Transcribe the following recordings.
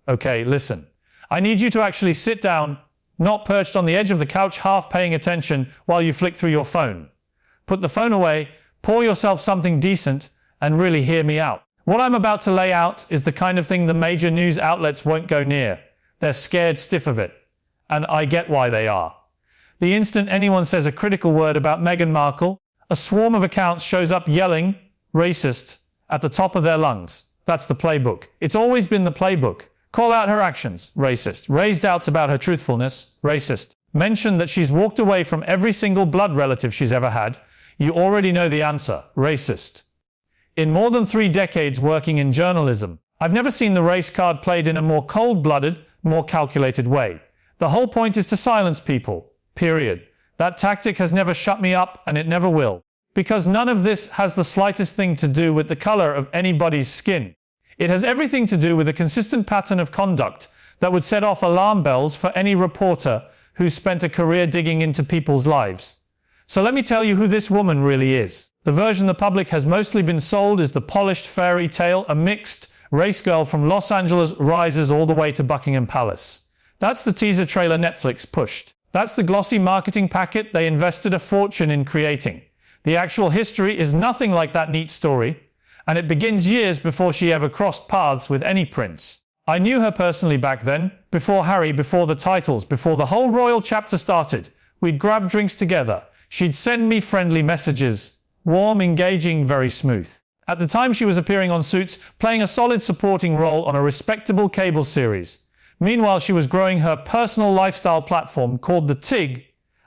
Okay, listen. I need you to actually sit down, not perched on the edge of the couch half paying attention while you flick through your phone. Put the phone away, pour yourself something decent, and really hear me out. What I'm about to lay out is the kind of thing the major news outlets won't go near. They're scared stiff of it. And I get why they are. The instant anyone says a critical word about Meghan Markle, a swarm of accounts shows up yelling, racist, at the top of their lungs. That's the playbook. It's always been the playbook. Call out her actions, racist. Raise doubts about her truthfulness, racist. Mention that she's walked away from every single blood relative she's ever had. You already know the answer, racist. In more than 3 decades working in journalism, I've never seen the race card played in a more cold-blooded, more calculated way. The whole point is to silence people, period. That tactic has never shut me up, and it never will. Because none of this has the slightest thing to do with the color of anybody's skin. It has everything to do with a consistent pattern of conduct that would set off alarm bells for any reporter who's spent a career digging into people's lives. So let me tell you who this woman really is. The version the public has mostly been sold is the polished fairy tale, a mixed race girl from Los Angeles rises all the way to Buckingham Palace. That's the teaser trailer Netflix pushed. That's the glossy marketing packet they invested a fortune in creating. The actual history is nothing like that neat story, and it begins years before she ever crossed paths with any prince. I knew her personally back then, before Harry, before the titles, before the whole royal chapter started. We'd grab drinks together. She'd send me friendly messages. Warm, engaging, very smooth. At the time she was appearing on Suits, playing a solid supporting role on a respectable cable series. Meanwhile, she was growing her personal lifestyle platform called The Tig,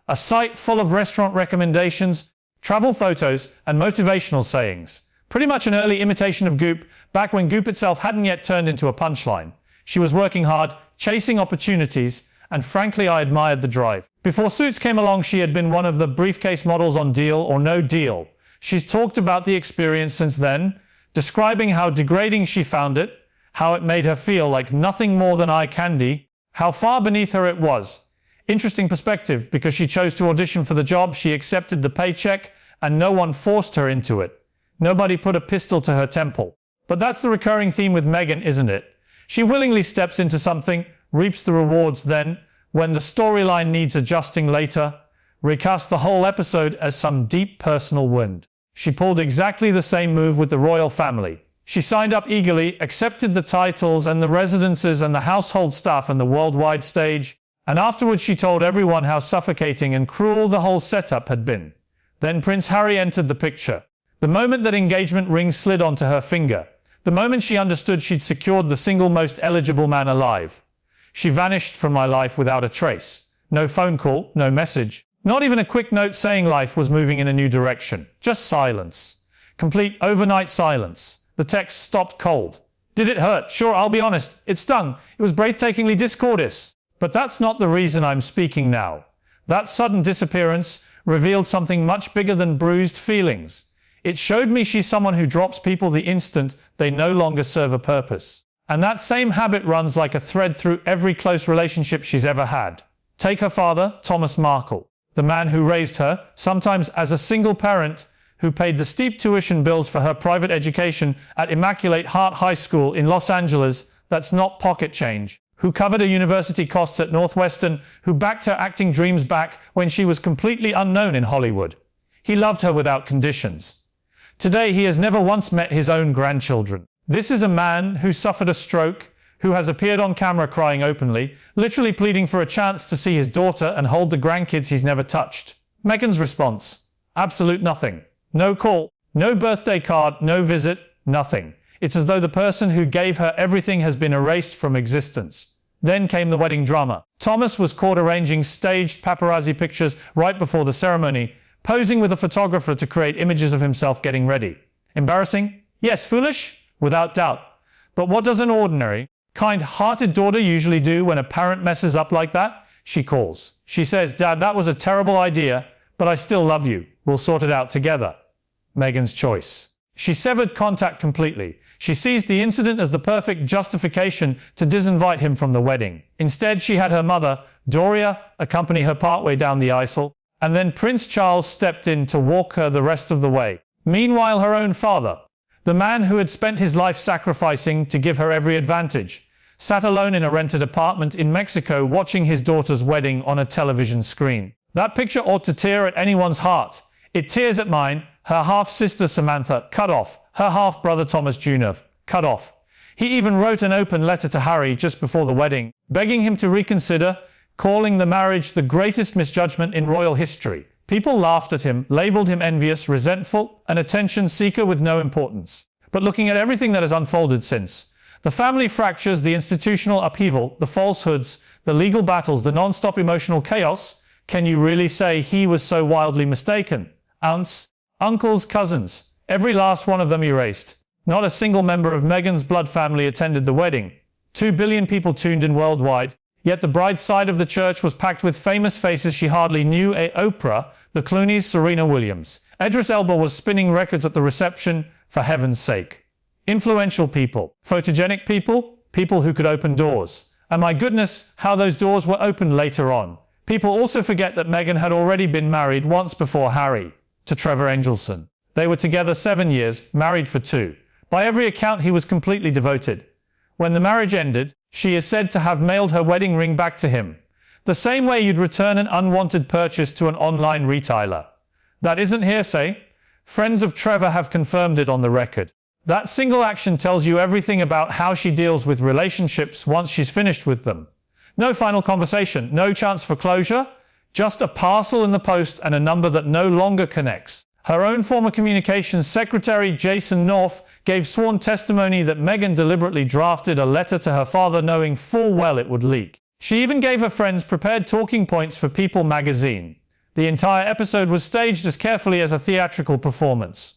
a site full of restaurant recommendations, travel photos, and motivational sayings. Pretty much an early imitation of Goop, back when Goop itself hadn't yet turned into a punchline. She was working hard, chasing opportunities, and frankly I admired the drive. Before Suits came along, she had been one of the briefcase models on Deal or No Deal. She's talked about the experience since then, describing how degrading she found it, how it made her feel like nothing more than eye candy, how far beneath her it was. Interesting perspective, because she chose to audition for the job, she accepted the paycheck, and no one forced her into it. Nobody put a pistol to her temple. But that's the recurring theme with Meghan, isn't it? She willingly steps into something, reaps the rewards then, when the storyline needs adjusting later, recast the whole episode as some deep personal wound. She pulled exactly the same move with the royal family. She signed up eagerly, accepted the titles and the residences and the household staff and the worldwide stage, and afterwards she told everyone how suffocating and cruel the whole setup had been. Then Prince Harry entered the picture. The moment that engagement ring slid onto her finger, the moment she understood she'd secured the single most eligible man alive, she vanished from my life without a trace. No phone call, no message, not even a quick note saying life was moving in a new direction. Just silence. Complete overnight silence. The text stopped cold. Did it hurt? Sure, I'll be honest. It stung. It was breathtakingly discordious. But that's not the reason I'm speaking now. That sudden disappearance revealed something much bigger than bruised feelings. It showed me she's someone who drops people the instant they no longer serve a purpose. And that same habit runs like a thread through every close relationship she's ever had. Take her father, Thomas Markle, the man who raised her, sometimes as a single parent, who paid the steep tuition bills for her private education at Immaculate Heart High School in Los Angeles. That's not pocket change. Who covered her university costs at Northwestern, who backed her acting dreams back when she was completely unknown in Hollywood. He loved her without conditions. Today he has never once met his own grandchildren. This is a man who suffered a stroke, who has appeared on camera crying openly, literally pleading for a chance to see his daughter and hold the grandkids he's never touched. Meghan's response? Absolute nothing. No call, no birthday card, no visit, nothing. It's as though the person who gave her everything has been erased from existence. Then came the wedding drama. Thomas was caught arranging staged paparazzi pictures right before the ceremony, posing with a photographer to create images of himself getting ready. Embarrassing? Yes. Foolish? Without doubt. But what does an ordinary, kind-hearted daughter usually do when a parent messes up like that? She calls. She says, "Dad, that was a terrible idea, but I still love you. We'll sort it out together." Meghan's choice. She severed contact completely. She seized the incident as the perfect justification to disinvite him from the wedding. Instead, she had her mother, Doria, accompany her partway down the aisle, and then Prince Charles stepped in to walk her the rest of the way. Meanwhile, her own father, the man who had spent his life sacrificing to give her every advantage, sat alone in a rented apartment in Mexico watching his daughter's wedding on a television screen. That picture ought to tear at anyone's heart. It tears at mine. Her half-sister Samantha, cut off. Her half-brother Thomas Jr., cut off. He even wrote an open letter to Harry just before the wedding, begging him to reconsider, calling the marriage the greatest misjudgment in royal history. People laughed at him, labelled him envious, resentful, an attention seeker with no importance. But looking at everything that has unfolded since, the family fractures, the institutional upheaval, the falsehoods, the legal battles, the non-stop emotional chaos, can you really say he was so wildly mistaken? Aunts, uncles, cousins, every last one of them erased. Not a single member of Meghan's blood family attended the wedding. 2 billion people tuned in worldwide, yet the bride's side of the church was packed with famous faces she hardly knew: Oprah, the Clooneys, Serena Williams. Idris Elba was spinning records at the reception, for heaven's sake. Influential people, photogenic people, people who could open doors. And my goodness, how those doors were opened later on. People also forget that Meghan had already been married once before Harry, to Trevor Engelson. They were together 7 years, married for 2. By every account, he was completely devoted. When the marriage ended, she is said to have mailed her wedding ring back to him. The same way you'd return an unwanted purchase to an online retailer. That isn't hearsay. Friends of Trevor have confirmed it on the record. That single action tells you everything about how she deals with relationships once she's finished with them. No final conversation, no chance for closure, just a parcel in the post and a number that no longer connects. Her own former communications secretary, Jason Knauf, gave sworn testimony that Meghan deliberately drafted a letter to her father knowing full well it would leak. She even gave her friends prepared talking points for People magazine. The entire episode was staged as carefully as a theatrical performance.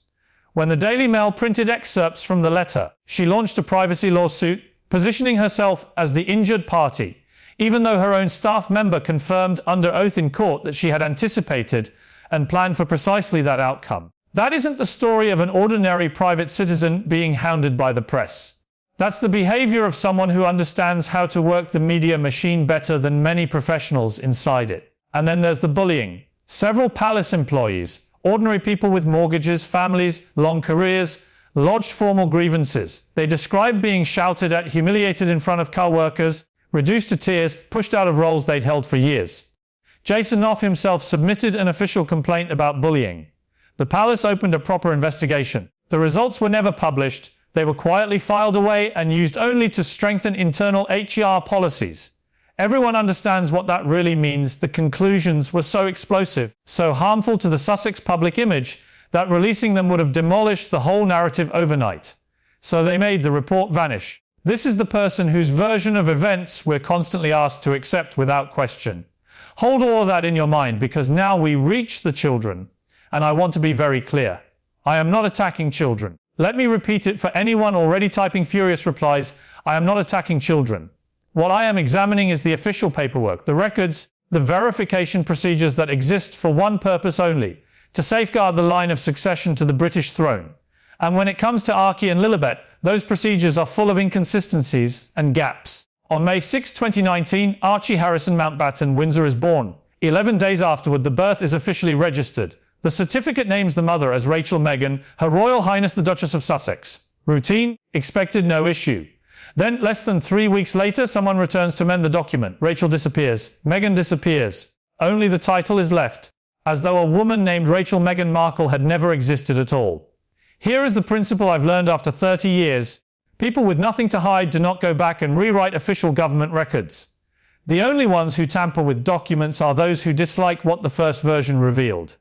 When the Daily Mail printed excerpts from the letter, she launched a privacy lawsuit, positioning herself as the injured party, even though her own staff member confirmed under oath in court that she had anticipated and planned for precisely that outcome. That isn't the story of an ordinary private citizen being hounded by the press. That's the behavior of someone who understands how to work the media machine better than many professionals inside it. And then there's the bullying. Several palace employees, ordinary people with mortgages, families, long careers, lodged formal grievances. They described being shouted at, humiliated in front of co-workers, reduced to tears, pushed out of roles they'd held for years. Jason Knauf himself submitted an official complaint about bullying. The palace opened a proper investigation. The results were never published. They were quietly filed away and used only to strengthen internal HR policies. Everyone understands what that really means. The conclusions were so explosive, so harmful to the Sussex public image, that releasing them would have demolished the whole narrative overnight. So they made the report vanish. This is the person whose version of events we're constantly asked to accept without question. Hold all of that in your mind, because now we reach the children. And I want to be very clear. I am not attacking children. Let me repeat it for anyone already typing furious replies. I am not attacking children. What I am examining is the official paperwork, the records, the verification procedures that exist for one purpose only, to safeguard the line of succession to the British throne. And when it comes to Archie and Lilibet, those procedures are full of inconsistencies and gaps. On May 6, 2019, Archie Harrison Mountbatten Windsor is born. 11 days afterward, the birth is officially registered. The certificate names the mother as Rachel Meghan, Her Royal Highness the Duchess of Sussex. Routine, expected, no issue. Then, less than 3 weeks later, someone returns to amend the document. Rachel disappears. Meghan disappears. Only the title is left, as though a woman named Rachel Meghan Markle had never existed at all. Here is the principle I've learned after 30 years. People with nothing to hide do not go back and rewrite official government records. The only ones who tamper with documents are those who dislike what the first version revealed.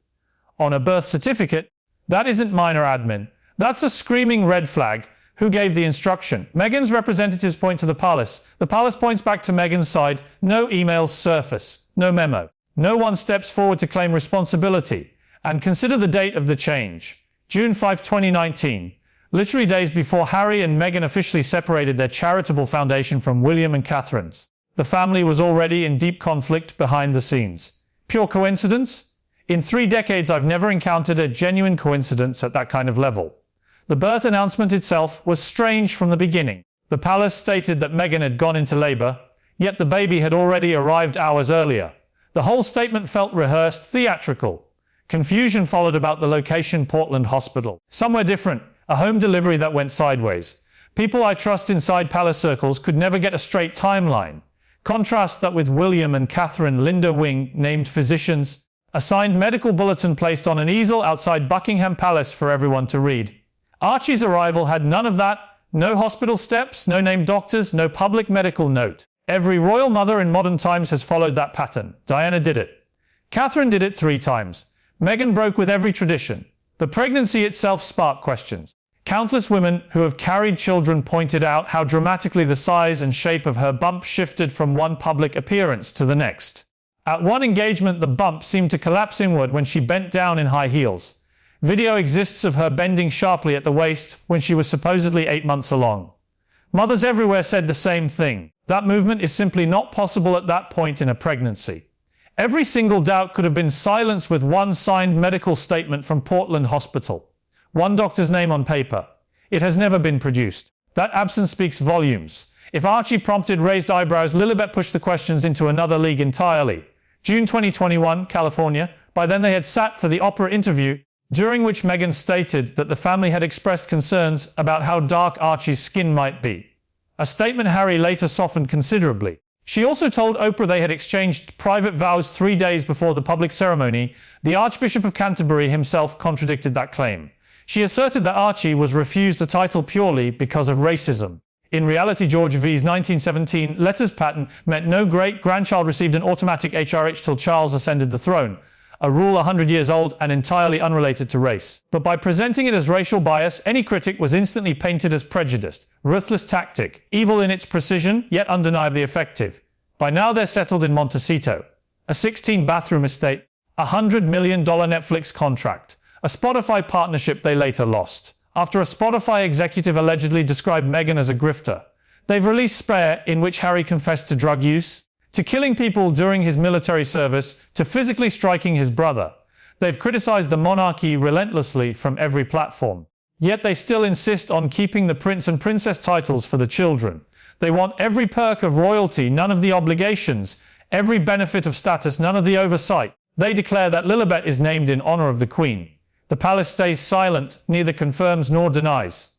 On a birth certificate, that isn't minor admin. That's a screaming red flag. Who gave the instruction? Meghan's representatives point to the palace. The palace points back to Meghan's side. No emails surface. No memo. No one steps forward to claim responsibility. And consider the date of the change. June 5, 2019. Literally days before Harry and Meghan officially separated their charitable foundation from William and Catherine's. The family was already in deep conflict behind the scenes. Pure coincidence? In 3 decades, I've never encountered a genuine coincidence at that kind of level. The birth announcement itself was strange from the beginning. The palace stated that Meghan had gone into labor, yet the baby had already arrived hours earlier. The whole statement felt rehearsed, theatrical. Confusion followed about the location: Portland Hospital. Somewhere different, a home delivery that went sideways. People I trust inside palace circles could never get a straight timeline. Contrast that with William and Catherine Linda Wing, named physicians, a signed medical bulletin placed on an easel outside Buckingham Palace for everyone to read. Archie's arrival had none of that. No hospital steps, no named doctors, no public medical note. Every royal mother in modern times has followed that pattern. Diana did it. Catherine did it 3 times. Meghan broke with every tradition. The pregnancy itself sparked questions. Countless women who have carried children pointed out how dramatically the size and shape of her bump shifted from one public appearance to the next. At one engagement, the bump seemed to collapse inward when she bent down in high heels. Video exists of her bending sharply at the waist when she was supposedly 8 months along. Mothers everywhere said the same thing. That movement is simply not possible at that point in a pregnancy. Every single doubt could have been silenced with one signed medical statement from Portland Hospital. One doctor's name on paper. It has never been produced. That absence speaks volumes. If Archie prompted raised eyebrows, Lilibet pushed the questions into another league entirely. June 2021, California. By then they had sat for the Oprah interview, during which Meghan stated that the family had expressed concerns about how dark Archie's skin might be. A statement Harry later softened considerably. She also told Oprah they had exchanged private vows 3 days before the public ceremony. The Archbishop of Canterbury himself contradicted that claim. She asserted that Archie was refused a title purely because of racism. In reality, George V's 1917 letters patent meant no great-grandchild received an automatic HRH till Charles ascended the throne, a rule 100 years old and entirely unrelated to race. But by presenting it as racial bias, any critic was instantly painted as prejudiced. Ruthless tactic, evil in its precision, yet undeniably effective. By now they're settled in Montecito. A 16-bathroom estate, a $100 million Netflix contract, a Spotify partnership they later lost. After a Spotify executive allegedly described Meghan as a grifter, they've released Spare, in which Harry confessed to drug use, to killing people during his military service, to physically striking his brother. They've criticized the monarchy relentlessly from every platform. Yet they still insist on keeping the prince and princess titles for the children. They want every perk of royalty, none of the obligations, every benefit of status, none of the oversight. They declare that Lilibet is named in honor of the Queen. The palace stays silent, neither confirms nor denies.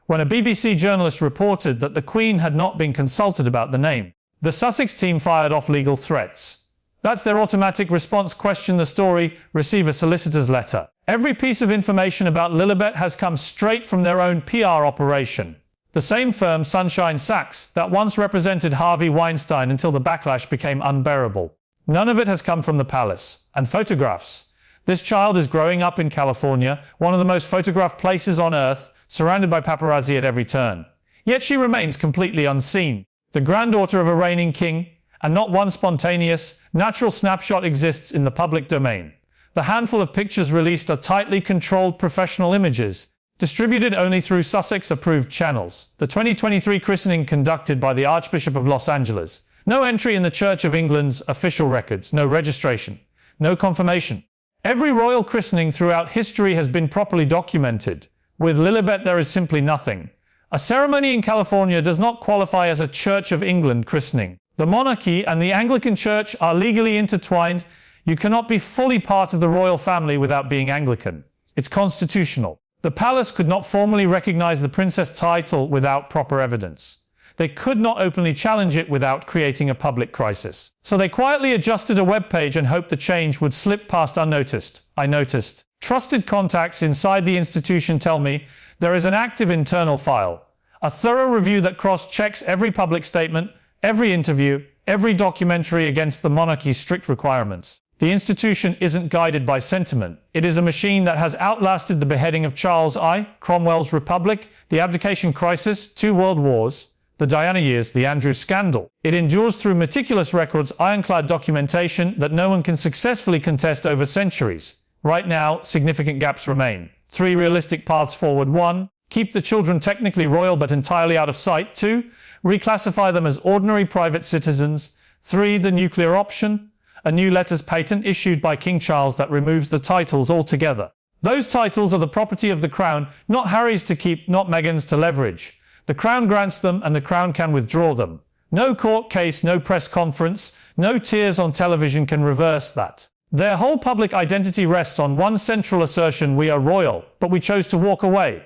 When a BBC journalist reported that the Queen had not been consulted about the name, the Sussex team fired off legal threats. That's their automatic response: question the story, receive a solicitor's letter. Every piece of information about Lilibet has come straight from their own PR operation. The same firm, Sunshine Sachs, that once represented Harvey Weinstein until the backlash became unbearable. None of it has come from the palace. And photographs. This child is growing up in California, one of the most photographed places on earth, surrounded by paparazzi at every turn. Yet she remains completely unseen. The granddaughter of a reigning king, and not one spontaneous, natural snapshot exists in the public domain. The handful of pictures released are tightly controlled professional images, distributed only through Sussex-approved channels. The 2023 christening conducted by the Archbishop of Los Angeles. No entry in the Church of England's official records, no registration, no confirmation. Every royal christening throughout history has been properly documented. With Lilibet there is simply nothing. A ceremony in California does not qualify as a Church of England christening. The monarchy and the Anglican Church are legally intertwined. You cannot be fully part of the royal family without being Anglican. It's constitutional. The palace could not formally recognize the princess title without proper evidence. They could not openly challenge it without creating a public crisis. So they quietly adjusted a web page and hoped the change would slip past unnoticed. I noticed. Trusted contacts inside the institution tell me there is an active internal file. A thorough review that cross-checks every public statement, every interview, every documentary against the monarchy's strict requirements. The institution isn't guided by sentiment. It is a machine that has outlasted the beheading of Charles I, Cromwell's Republic, the abdication crisis, 2 world wars, the Diana years, the Andrew scandal. It endures through meticulous records, ironclad documentation that no one can successfully contest over centuries. Right now, significant gaps remain. 3 realistic paths forward. 1. Keep the children technically royal but entirely out of sight. 2. Reclassify them as ordinary private citizens. 3. The nuclear option. A new letters patent issued by King Charles that removes the titles altogether. Those titles are the property of the Crown, not Harry's to keep, not Meghan's to leverage. The Crown grants them and the Crown can withdraw them. No court case, no press conference, no tears on television can reverse that. Their whole public identity rests on one central assertion: we are royal, but we chose to walk away.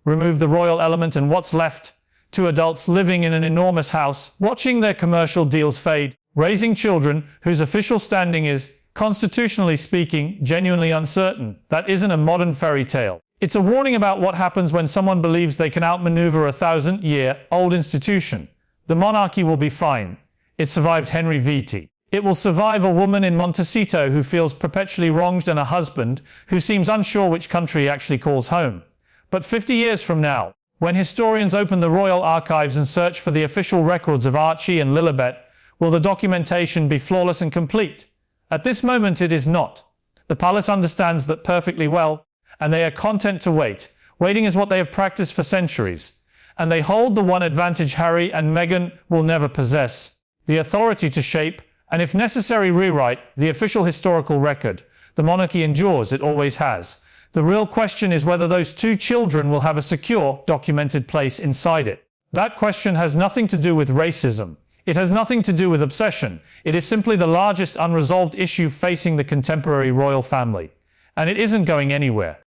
Remove the royal element and what's left? Two adults living in an enormous house, watching their commercial deals fade, raising children whose official standing is, constitutionally speaking, genuinely uncertain. That isn't a modern fairy tale. It's a warning about what happens when someone believes they can outmaneuver a 1,000-year-old institution. The monarchy will be fine. It survived Henry VIII. It will survive a woman in Montecito who feels perpetually wronged and a husband who seems unsure which country he actually calls home. But 50 years from now, when historians open the royal archives and search for the official records of Archie and Lilibet, will the documentation be flawless and complete? At this moment it is not. The palace understands that perfectly well, and they are content to wait. Waiting is what they have practiced for centuries. And they hold the one advantage Harry and Meghan will never possess: the authority to shape, and if necessary rewrite, the official historical record. The monarchy endures, it always has. The real question is whether those two children will have a secure, documented place inside it. That question has nothing to do with racism. It has nothing to do with obsession. It is simply the largest unresolved issue facing the contemporary royal family. And it isn't going anywhere.